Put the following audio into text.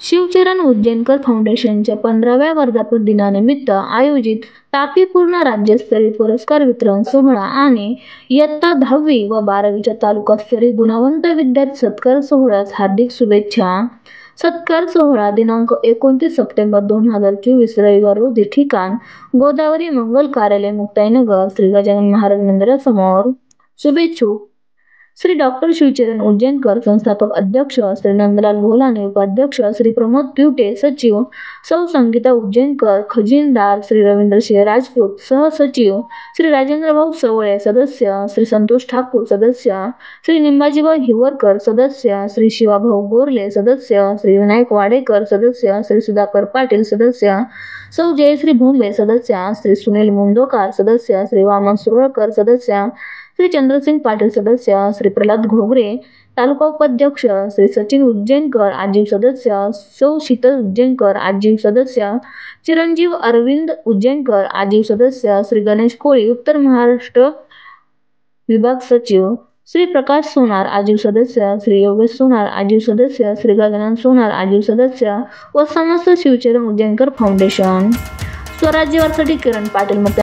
शिवचरण उज्जैनकर फाउंडेशनच्या 15व्या वर्धापन दिनानिमित्त आयोजित तापीपूर्ण राज्यस्तरीय पुरस्कार वितरण सोहळा आणि इयत्ता 10वी व 12वीच्या तालुकास्तरीय गुणवंत विद्यार्थी सत्कार सोहळ्यास हार्दिक शुभेच्छा। सत्कार सोहळा दिनांक 29 सप्टेंबर 2024 रविवार रोजी ठिकाण गोदावरी मंगल कार्यालय मुक्ताईनगर श्री गजानन महाराज मंदिरासमोर। शुभेच्छुक श्री डॉक्टर शिवचरण उज्जैनकर संस्थापक अध्यक्ष, श्री नंदलाल घोलाने उपाध्यक्ष, श्री प्रमोद तिवटे सचिव, सौ संगीता उज्जैनकर खजिनदार, श्री रवींद्र सिंह राजपूत सहसचिव, श्री राजेंद्रभाऊ सवळे सदस्य, श्री संतोष ठाकूर सदस्य, श्री निंबाजीभाऊ हिवरकर सदस्य, श्री शिवाभाऊ गोरले सदस्य, श्री विनायक वाडेकर सदस्य, श्री सुधाकर पाटील सदस्य, सौ जयश्री भोंगले सदस्य, श्री सुनील मुंदोकार सदस्य, श्री वामन सुरळकर सदस्य, श्री चंद्रसिंग पाटील सदस्य, श्री प्रल्हाद घोगरे तालुका उपाध्यक्ष, श्री सचिन उज्जैनकर आजीव सदस्य, सौ शीतल उज्जैनकर आजीव सदस्य, चिरंजीव अरविंद उज्जैनकर आजीव सदस्य, श्री गणेश कोळी उत्तर महाराष्ट्र विभाग सचिव, श्री प्रकाश सोनार आजीव सदस्य, श्री योगेश सोनार आजीव सदस्य, श्री गजानन सोनार आजीव सदस्य व समस्त शिवचरण उज्जैनकर फाउंडेशन। स्वराज्य वार्तासाठी किरण पाटील।